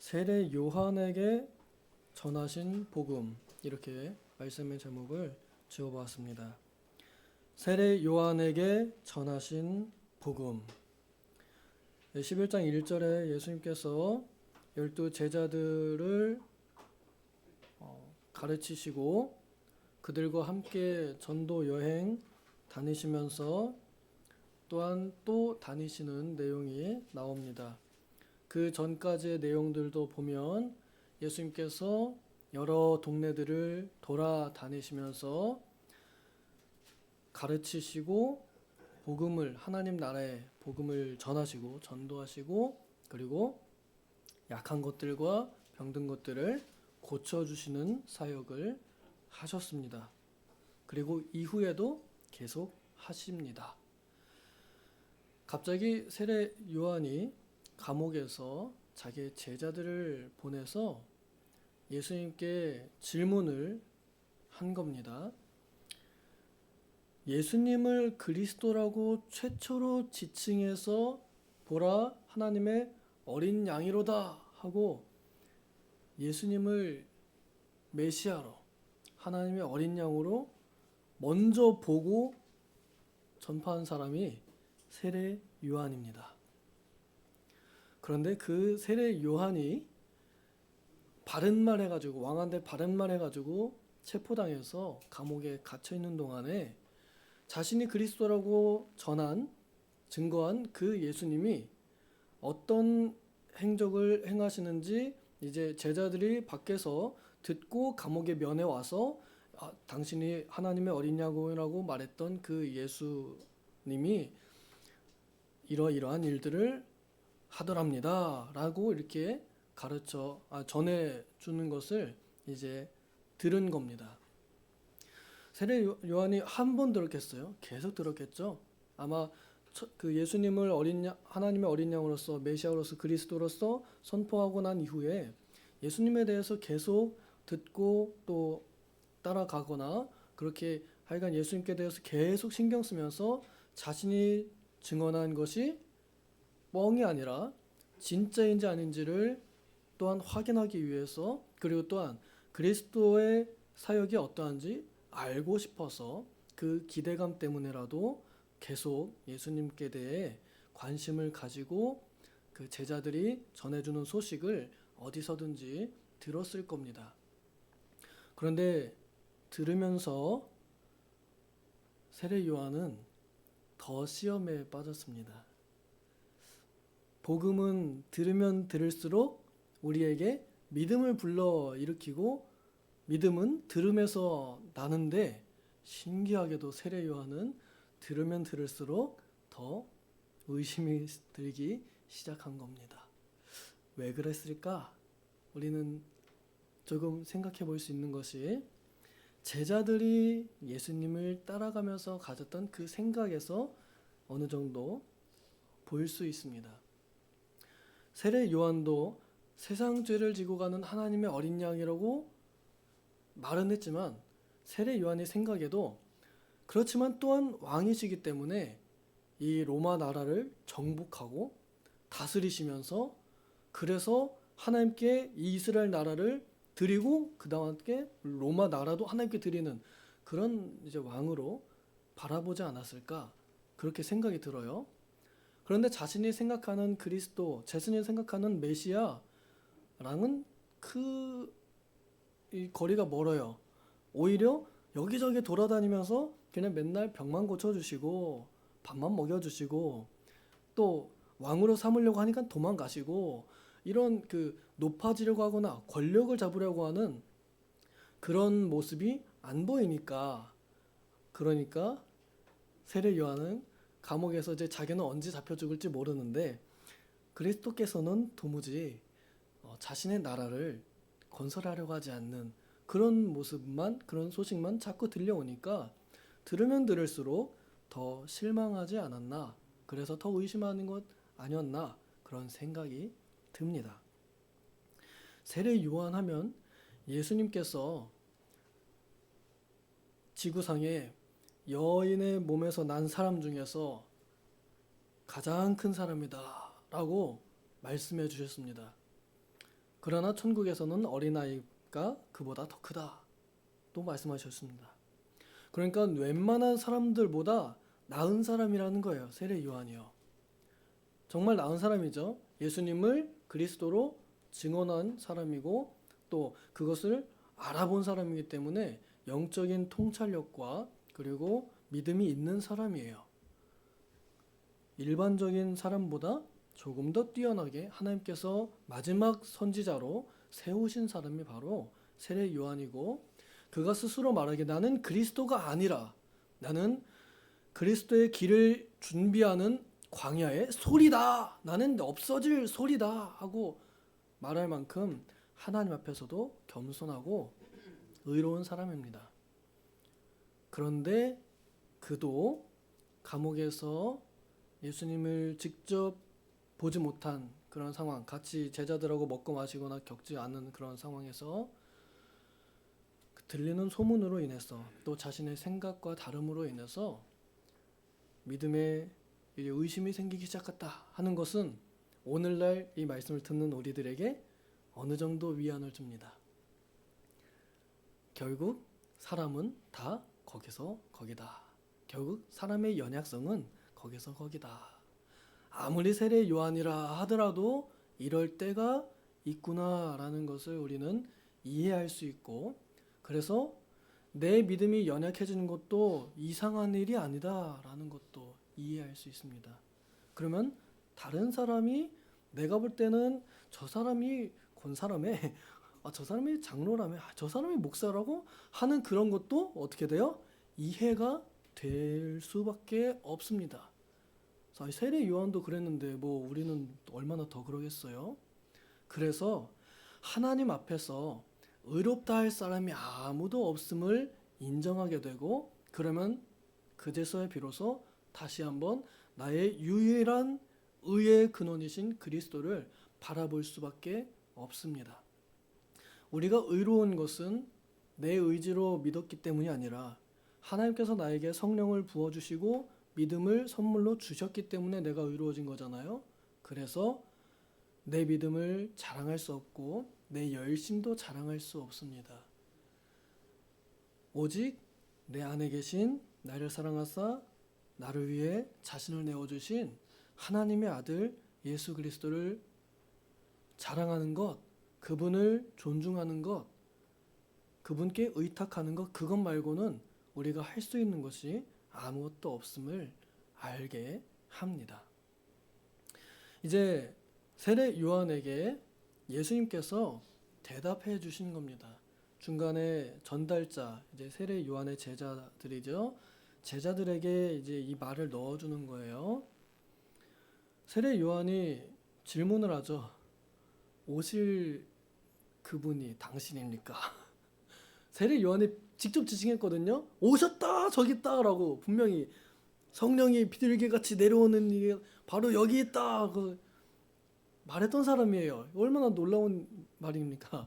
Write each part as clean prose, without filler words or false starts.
세례 요한에게 전하신 복음, 이렇게 말씀의 제목을 지어보았습니다. 세례 요한에게 전하신 복음. 11장 1절에 예수님께서 12 제자들을 가르치시고 그들과 함께 전도 여행 다니시면서 또한 또 다니시는 내용이 나옵니다. 그 전까지의 내용들도 보면 예수님께서 여러 동네들을 돌아다니시면서 가르치시고 복음을, 하나님 나라의 복음을 전하시고 전도하시고, 그리고 약한 것들과 병든 것들을 고쳐주시는 사역을 하셨습니다. 그리고 이후에도 계속 하십니다. 갑자기 세례 요한이 감옥에서 자기의 제자들을 보내서 예수님께 질문을 한 겁니다. 예수님을 그리스도라고 최초로 지칭해서 보라, 하나님의 어린 양이로다 하고 예수님을 메시아로, 하나님의 어린 양으로 먼저 보고 전파한 사람이 세례 요한입니다. 그런데 그 세례 요한이 바른 말 해가지고, 왕한테 바른 말 해가지고 체포당해서 감옥에 갇혀 있는 동안에 자신이 그리스도라고 증거한 그 예수님이 어떤 행적을 행하시는지 이제 제자들이 밖에서 듣고 감옥에 면회 와서 당신이 하나님의 어린 양이라고 말했던 그 예수님이 이러이러한 일들을 하더랍니다 라고 이렇게 전해주는 것을 이제 들은 겁니다. 세례 요한이 한 번 들었겠어요? 계속 들었겠죠? 아마 그 예수님을 하나님의 어린 양으로서, 메시아로서, 그리스도로서 선포하고 난 이후에 예수님에 대해서 계속 듣고 또 따라가거나, 그렇게 하여간 예수님께 대해서 계속 신경 쓰면서 자신이 증언한 것이 뻥이 아니라 진짜인지 아닌지를 또한 확인하기 위해서, 그리고 또한 그리스도의 사역이 어떠한지 알고 싶어서 그 기대감 때문에라도 계속 예수님께 대해 관심을 가지고 그 제자들이 전해주는 소식을 어디서든지 들었을 겁니다. 그런데 들으면서 세례 요한은 더 시험에 빠졌습니다. 복음은 들으면 들을수록 우리에게 믿음을 불러일으키고 믿음은 들음에서 나는데, 신기하게도 세례 요한은 들으면 들을수록 더 의심이 들기 시작한 겁니다. 왜 그랬을까? 우리는 조금 생각해 볼 수 있는 것이, 제자들이 예수님을 따라가면서 가졌던 그 생각에서 어느 정도 보일 수 있습니다. 세례 요한도 세상 죄를 지고 가는 하나님의 어린 양이라고 말은 했지만, 세례 요한의 생각에도 그렇지만 또한 왕이시기 때문에 이 로마 나라를 정복하고 다스리시면서, 그래서 하나님께 이 이스라엘 나라를 드리고 그 다음에 로마 나라도 하나님께 드리는 그런 이제 왕으로 바라보지 않았을까, 그렇게 생각이 들어요. 그런데 자신이 생각하는 그리스도, 자신이 생각하는 메시아랑은 이 거리가 멀어요. 오히려 여기저기 돌아다니면서 그냥 맨날 병만 고쳐주시고 밥만 먹여주시고 또 왕으로 삼으려고 하니까 도망가시고, 이런 그 높아지려고 하거나 권력을 잡으려고 하는 그런 모습이 안 보이니까, 그러니까 세례 요한은 감옥에서 이제 자기는 언제 잡혀 죽을지 모르는데, 그리스도께서는 도무지 자신의 나라를 건설하려고 하지 않는 그런 모습만, 그런 소식만 자꾸 들려오니까 들으면 들을수록 더 실망하지 않았나, 그래서 더 의심하는 것 아니었나, 그런 생각이 듭니다. 세례 요한 하면 예수님께서 지구상에 여인의 몸에서 난 사람 중에서 가장 큰 사람이다 라고 말씀해 주셨습니다. 그러나 천국에서는 어린아이가 그보다 더 크다. 또 말씀하셨습니다. 그러니까 웬만한 사람들보다 나은 사람이라는 거예요. 세례 요한이요. 정말 나은 사람이죠. 예수님을 그리스도로 증언한 사람이고 또 그것을 알아본 사람이기 때문에 영적인 통찰력과 그리고 믿음이 있는 사람이에요. 일반적인 사람보다 조금 더 뛰어나게 하나님께서 마지막 선지자로 세우신 사람이 바로 세례 요한이고, 그가 스스로 말하기에 나는 그리스도가 아니라 나는 그리스도의 길을 준비하는 광야의 소리다. 나는 없어질 소리다 하고 말할 만큼 하나님 앞에서도 겸손하고 의로운 사람입니다. 그런데 그도 감옥에서 예수님을 직접 보지 못한 그런 상황, 같이 제자들하고 먹고 마시거나 겪지 않은 그런 상황에서 들리는 소문으로 인해서 또 자신의 생각과 다름으로 인해서 믿음에 의심이 생기기 시작했다 하는 것은 오늘날 이 말씀을 듣는 우리들에게 어느 정도 위안을 줍니다. 결국 사람은 다 거기서 거기다. 결국 사람의 연약성은 거기서 거기다. 아무리 세례 요한이라 하더라도 이럴 때가 있구나라는 것을 우리는 이해할 수 있고, 그래서 내 믿음이 연약해지는 것도 이상한 일이 아니다라는 것도 이해할 수 있습니다. 그러면 다른 사람이 내가 볼 때는 저 사람이 권사라며, 저 사람이 장로라며, 저 사람이 목사라고 하는 그런 것도 어떻게 돼요? 이해가 될 수밖에 없습니다. 세례 요한도 그랬는데 뭐 우리는 얼마나 더 그러겠어요? 그래서 하나님 앞에서 의롭다 할 사람이 아무도 없음을 인정하게 되고, 그러면 그제서야 비로소 다시 한번 나의 유일한 의의 근원이신 그리스도를 바라볼 수밖에 없습니다. 우리가 의로운 것은 내 의지로 믿었기 때문이 아니라 하나님께서 나에게 성령을 부어주시고 믿음을 선물로 주셨기 때문에 내가 의로워진 거잖아요. 그래서 내 믿음을 자랑할 수 없고 내 열심도 자랑할 수 없습니다. 오직 내 안에 계신 나를 사랑하사 나를 위해 자신을 내어주신 하나님의 아들 예수 그리스도를 자랑하는 것, 그분을 존중하는 것, 그분께 의탁하는 것, 그것 말고는 우리가 할 수 있는 것이 아무것도 없음을 알게 합니다. 이제 세례 요한에게 예수님께서 대답해 주신 겁니다. 중간에 전달자, 이제 세례 요한의 제자들이죠. 제자들에게 이제 이 말을 넣어주는 거예요. 세례 요한이 질문을 하죠. 오실 그분이 당신입니까? 세례 요한이 직접 지칭했거든요. 오셨다 저기 있다라고 분명히 성령이 비둘기같이 내려오는 이게 바로 여기 있다 말했던 사람이에요. 얼마나 놀라운 말입니까?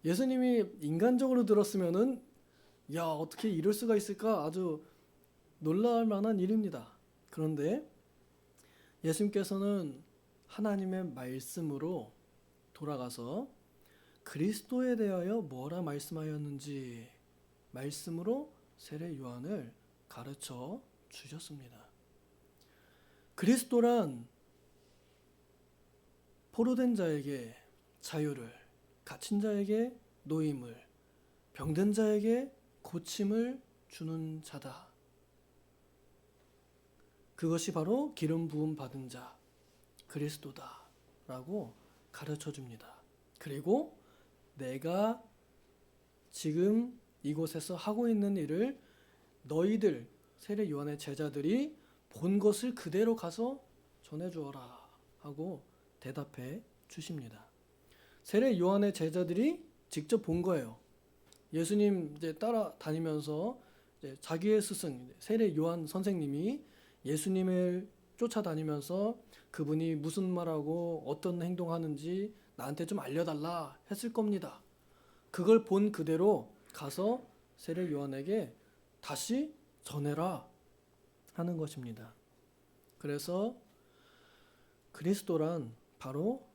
예수님이 인간적으로 들었으면은 야 어떻게 이럴 수가 있을까 아주 놀랄 만한 일입니다. 그런데 예수님께서는 하나님의 말씀으로 돌아가서 그리스도에 대하여 뭐라 말씀하였는지 말씀으로 세례 요한을 가르쳐 주셨습니다. 그리스도란 포로된 자에게 자유를, 갇힌 자에게 노임을, 병든 자에게 고침을 주는 자다. 그것이 바로 기름 부음 받은 자 그리스도다 라고 가르쳐 줍니다. 그리고 내가 지금 이곳에서 하고 있는 일을 너희들 세례 요한의 제자들이 본 것을 그대로 가서 전해주어라 하고 대답해 주십니다. 세례 요한의 제자들이 직접 본 거예요. 예수님 이제 따라다니면서 이제 자기의 스승 세례 요한 선생님이 예수님을 쫓아다니면서 그분이 무슨 말하고 어떤 행동하는지 나한테 좀 알려달라 했을 겁니다. 그걸 본 그대로 가서 세례 요한에게 다시 전해라 하는 것입니다. 그래서 그리스도란 바로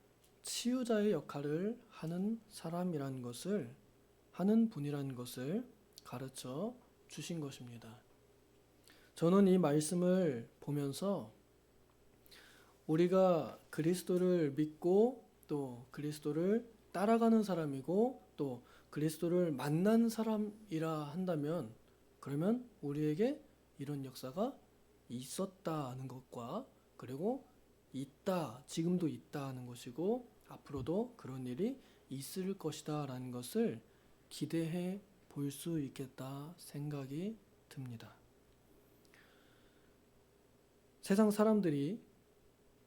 치유자의 역할을 하는 사람이라는 것을, 하는 분이라는 것을 가르쳐 주신 것입니다. 저는 이 말씀을 보면서 우리가 그리스도를 믿고 또 그리스도를 따라가는 사람이고 또 그리스도를 만난 사람이라 한다면, 그러면 우리에게 이런 역사가 있었다는 것과, 그리고 있다, 지금도 있다 하는 것이고 앞으로도 그런 일이 있을 것이다 라는 것을 기대해 볼 수 있겠다 생각이 듭니다. 세상 사람들이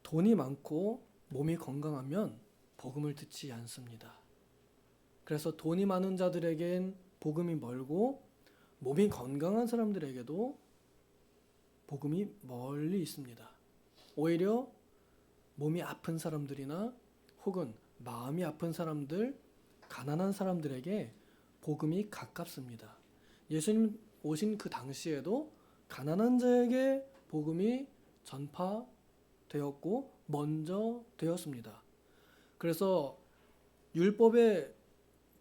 돈이 많고 몸이 건강하면 복음을 듣지 않습니다. 그래서 돈이 많은 자들에겐 복음이 멀고 몸이 건강한 사람들에게도 복음이 멀리 있습니다. 오히려 몸이 아픈 사람들이나 혹은 마음이 아픈 사람들, 가난한 사람들에게 복음이 가깝습니다. 예수님 오신 그 당시에도 가난한 자에게 복음이 전파되었고 먼저 되었습니다. 그래서 율법에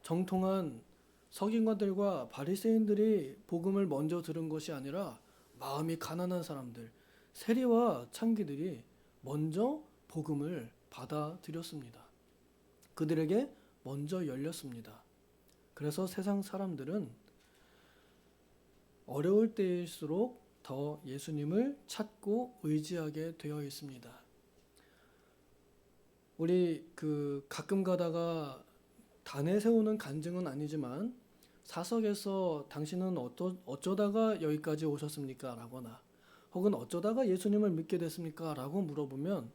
정통한 서기관들과 바리새인들이 복음을 먼저 들은 것이 아니라 마음이 가난한 사람들, 세리와 창기들이 먼저 복음을 받아들였습니다. 그들에게 먼저 열렸습니다. 그래서 세상 사람들은 어려울 때일수록 더 예수님을 찾고 의지하게 되어 있습니다. 우리 가끔 가다가 단에 세우는 간증은 아니지만 사석에서 당신은 어쩌다가 여기까지 오셨습니까? 라거나 혹은 어쩌다가 예수님을 믿게 됐습니까? 라고 물어보면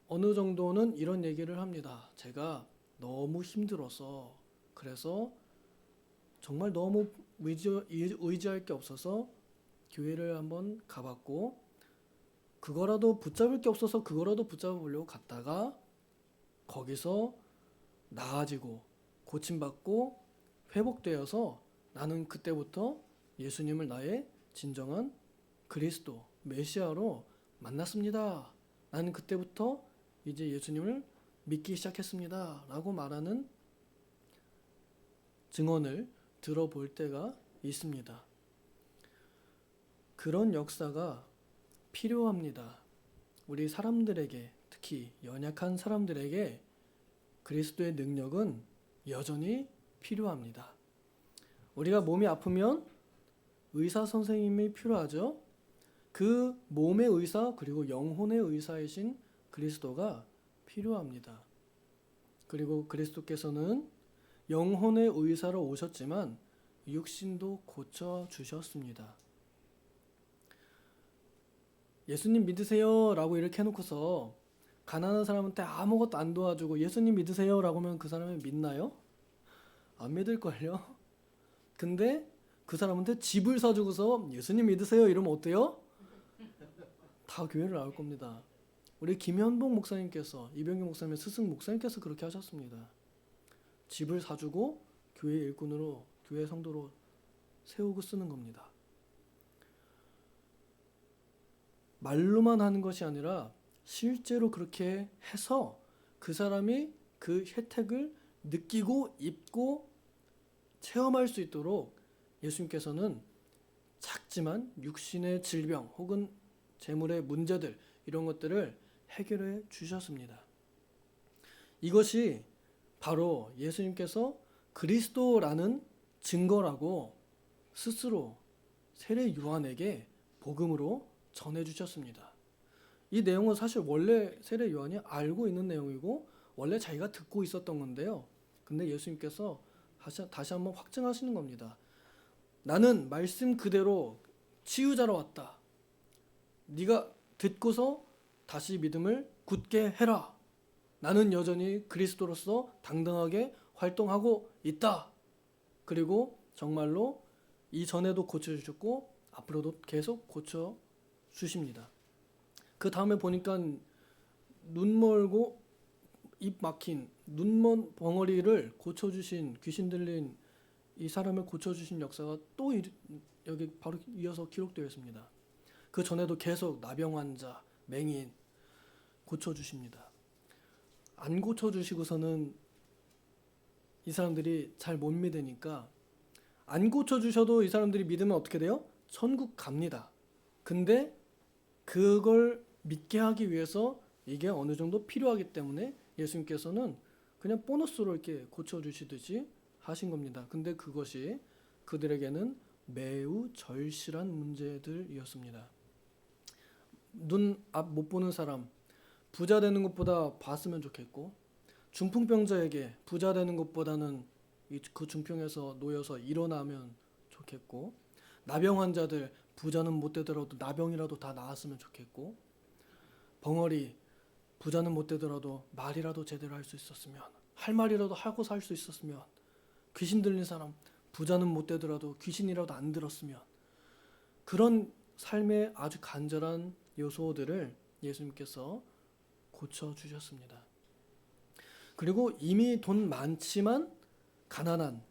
어느 정도는 이런 얘기를 합니다. 제가 너무 힘들어서, 그래서 정말 너무 의지할 게 없어서 교회를 한번 가봤고, 그거라도 붙잡을 게 없어서 그거라도 붙잡으려고 갔다가 거기서 나아지고 고침받고 회복되어서 나는 그때부터 예수님을 나의 진정한 그리스도, 메시아로 만났습니다. 나는 그때부터 이제 예수님을 믿기 시작했습니다. 라고 말하는 증언을 들어볼 때가 있습니다. 그런 역사가 필요합니다. 우리 사람들에게, 특히 연약한 사람들에게 그리스도의 능력은 여전히 필요합니다. 우리가 몸이 아프면 의사 선생님이 필요하죠. 그 몸의 의사 그리고 영혼의 의사이신 그리스도가 필요합니다. 그리고 그리스도께서는 영혼의 의사로 오셨지만 육신도 고쳐주셨습니다. 예수님 믿으세요 라고 이렇게 해놓고서 가난한 사람한테 아무것도 안 도와주고 예수님 믿으세요 라고 하면 그 사람이 믿나요? 안 믿을걸요? 근데 그 사람한테 집을 사주고서 예수님 믿으세요 이러면 어때요? 다 교회를 나올 겁니다. 우리 김현복 목사님께서, 이병규 목사님의 스승 목사님께서 그렇게 하셨습니다. 집을 사주고 교회 일꾼으로, 교회 성도로 세우고 쓰는 겁니다. 말로만 하는 것이 아니라 실제로 그렇게 해서 그 사람이 그 혜택을 느끼고 입고 체험할 수 있도록 예수님께서는 작지만 육신의 질병 혹은 재물의 문제들, 이런 것들을 해결해 주셨습니다. 이것이 바로 예수님께서 그리스도라는 증거라고 스스로 세례 요한에게 복음으로 전해 주셨습니다. 이 내용은 사실 원래 세례 요한이 알고 있는 내용이고 원래 자기가 듣고 있었던 건데요. 근데 예수님께서 다시 한번 확증하시는 겁니다. 나는 말씀 그대로 치유자로 왔다. 네가 듣고서 다시 믿음을 굳게 해라. 나는 여전히 그리스도로서 당당하게 활동하고 있다. 그리고 정말로 이전에도 고쳐주셨고 앞으로도 계속 고쳐주십니다. 그 다음에 보니까 눈 멀고 입 막힌 눈먼 벙어리를 고쳐주신, 귀신 들린 이 사람을 고쳐주신 역사가 또 여기 바로 이어서 기록되어 있습니다. 그 전에도 계속 나병 환자, 맹인 고쳐주십니다. 안 고쳐주시고서는 이 사람들이 잘 못 믿으니까 안 고쳐주셔도 이 사람들이 믿으면 어떻게 돼요? 천국 갑니다. 근데 그걸 믿게 하기 위해서 이게 어느 정도 필요하기 때문에 예수님께서는 그냥 보너스로 이렇게 고쳐주시듯이 하신 겁니다. 근데 그것이 그들에게는 매우 절실한 문제들이었습니다. 눈 앞 못 보는 사람, 부자 되는 것보다 봤으면 좋겠고, 중풍병자에게 부자 되는 것보다는 그 중풍에서 놓여서 일어나면 좋겠고, 나병 환자들 부자는 못 되더라도 나병이라도 다 나았으면 좋겠고, 벙어리 부자는 못 되더라도 말이라도 제대로 할 수 있었으면, 할 말이라도 하고 살 수 있었으면, 귀신 들린 사람 부자는 못 되더라도 귀신이라도 안 들었으면, 그런 삶의 아주 간절한 요소들을 예수님께서 고쳐주셨습니다. 그리고 이미 돈 많지만 가난한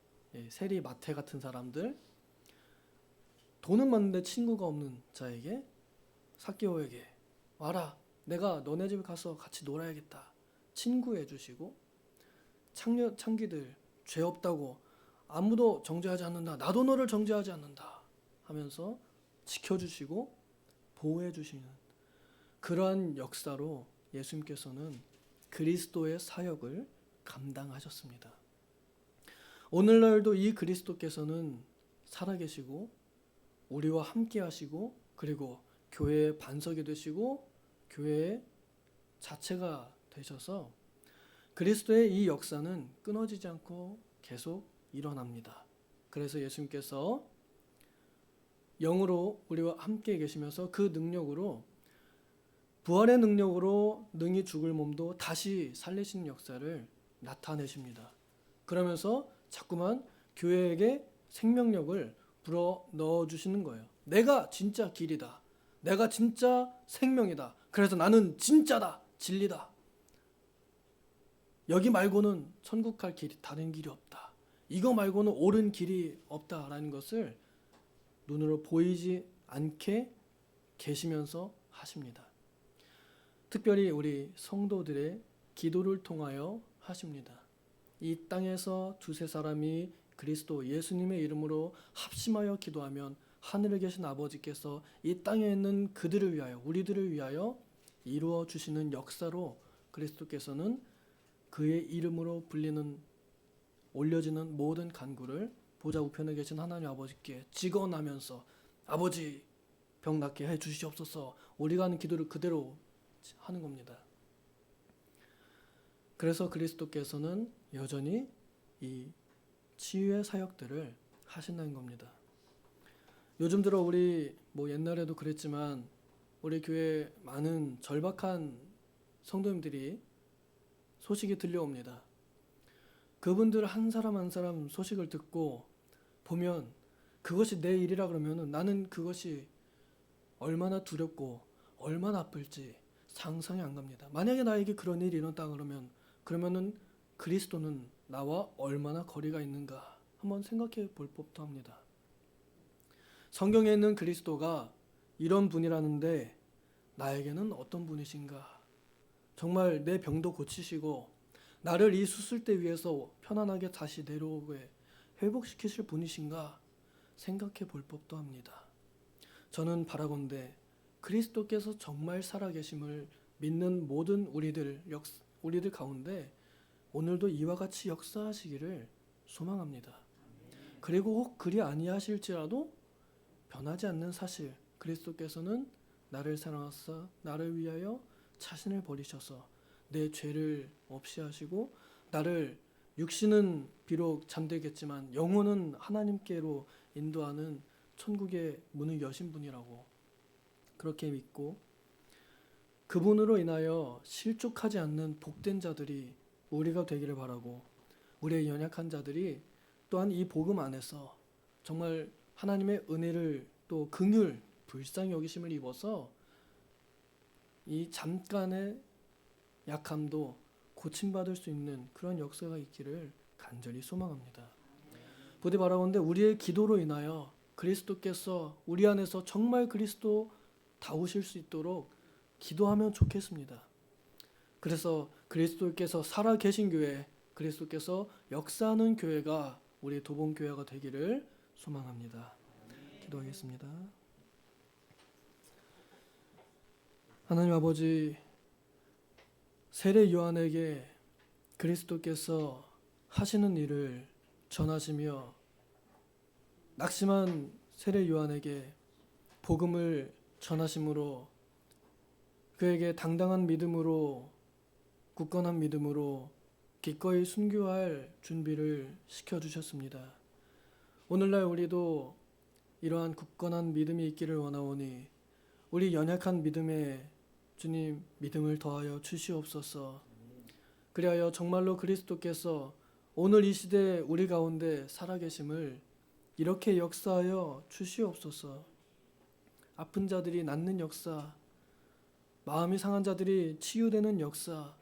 세리 마태 같은 사람들, 돈은 많은데 친구가 없는 자에게, 삭개오에게 와라, 내가 너네 집에 가서 같이 놀아야겠다 친구해 주시고, 창기들 죄 없다고 아무도 정죄하지 않는다, 나도 너를 정죄하지 않는다 하면서 지켜주시고 보호해 주시는 그러한 역사로 예수님께서는 그리스도의 사역을 감당하셨습니다. 오늘날도 이 그리스도께서는 살아계시고 우리와 함께 하시고, 그리고 교회의 반석이 되시고 교회의 자체가 되셔서 그리스도의 이 역사는 끊어지지 않고 계속 일어납니다. 그래서 예수님께서 영으로 우리와 함께 계시면서 그 능력으로, 부활의 능력으로 능히 죽을 몸도 다시 살리시는 역사를 나타내십니다. 그러면서 자꾸만 교회에게 생명력을 불어 넣어주시는 거예요. 내가 진짜 길이다, 내가 진짜 생명이다, 그래서 나는 진짜다, 진리다, 여기 말고는 천국 갈 길이 다른 길이 없다, 이거 말고는 옳은 길이 없다라는 것을 눈으로 보이지 않게 계시면서 하십니다. 특별히 우리 성도들의 기도를 통하여 하십니다. 이 땅에서 두세 사람이 그리스도 예수님의 이름으로 합심하여 기도하면 하늘에 계신 아버지께서 이 땅에 있는 그들을 위하여, 우리들을 위하여 이루어 주시는 역사로 그리스도께서는 그의 이름으로 불리는, 올려지는 모든 간구를 보좌 우편에 계신 하나님 아버지께 직언하면서 아버지 병 낫게 해 주시옵소서, 우리가 하는 기도를 그대로 하는 겁니다. 그래서 그리스도께서는 여전히 이 치유의 사역들을 하신다는 겁니다. 요즘 들어 우리 옛날에도 그랬지만 우리 교회 많은 절박한 성도님들이 소식이 들려옵니다. 그분들 한 사람 한 사람 소식을 듣고 보면 그것이 내 일이라 그러면 나는 그것이 얼마나 두렵고 얼마나 아플지 상상이 안 갑니다. 만약에 나에게 그런 일이 일어났다 그러면은 그리스도는 나와 얼마나 거리가 있는가 한번 생각해 볼 법도 합니다. 성경에 있는 그리스도가 이런 분이라는데 나에게는 어떤 분이신가? 정말 내 병도 고치시고 나를 이 수술대 위에서 편안하게 다시 내려오게 회복시키실 분이신가 생각해 볼 법도 합니다. 저는 바라건대 그리스도께서 정말 살아계심을 믿는 모든 우리들 가운데 오늘도 이와 같이 역사하시기를 소망합니다. 그리고 혹 그리 아니하실지라도 변하지 않는 사실, 그리스도께서는 나를 사랑하사 나를 위하여 자신을 버리셔서 내 죄를 없이 하시고 나를, 육신은 비록 잠들겠지만 영혼은 하나님께로 인도하는 천국의 문을 여신 분이라고 그렇게 믿고, 그분으로 인하여 실족하지 않는 복된 자들이 우리가 되기를 바라고, 우리의 연약한 자들이 또한 이 복음 안에서 정말 하나님의 은혜를 또 긍휼, 불쌍히 여기심을 입어서 이 잠깐의 약함도 고침받을 수 있는 그런 역사가 있기를 간절히 소망합니다. 부디 바라건대 우리의 기도로 인하여 그리스도께서 우리 안에서 정말 그리스도 다우실 수 있도록 기도하면 좋겠습니다. 그래서 그리스도께서 살아 계신 교회, 그리스도께서 역사하는 교회가 우리 도봉교회가 되기를 소망합니다. 기도하겠습니다. 하나님 아버지, 세례 요한에게 그리스도께서 하시는 일을 전하시며 낙심한 세례 요한에게 복음을 전하심으로 그에게 당당한 믿음으로, 굳건한 믿음으로 기꺼이 순교할 준비를 시켜주셨습니다. 오늘날 우리도 이러한 굳건한 믿음이 있기를 원하오니 우리 연약한 믿음에 주님 믿음을 더하여 주시옵소서. 그리하여 정말로 그리스도께서 오늘 이 시대 우리 가운데 살아계심을 이렇게 역사하여 주시옵소서. 아픈 자들이 낫는 역사, 마음이 상한 자들이 치유되는 역사,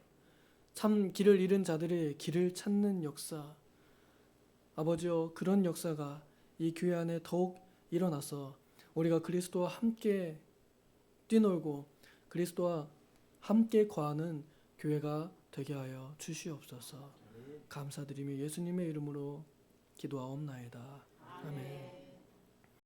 참 길을 잃은 자들이 길을 찾는 역사, 아버지여 그런 역사가 이 교회 안에 더욱 일어나서 우리가 그리스도와 함께 뛰놀고 그리스도와 함께 거하는 교회가 되게 하여 주시옵소서. 감사드리며 예수님의 이름으로 기도하옵나이다. 아멘.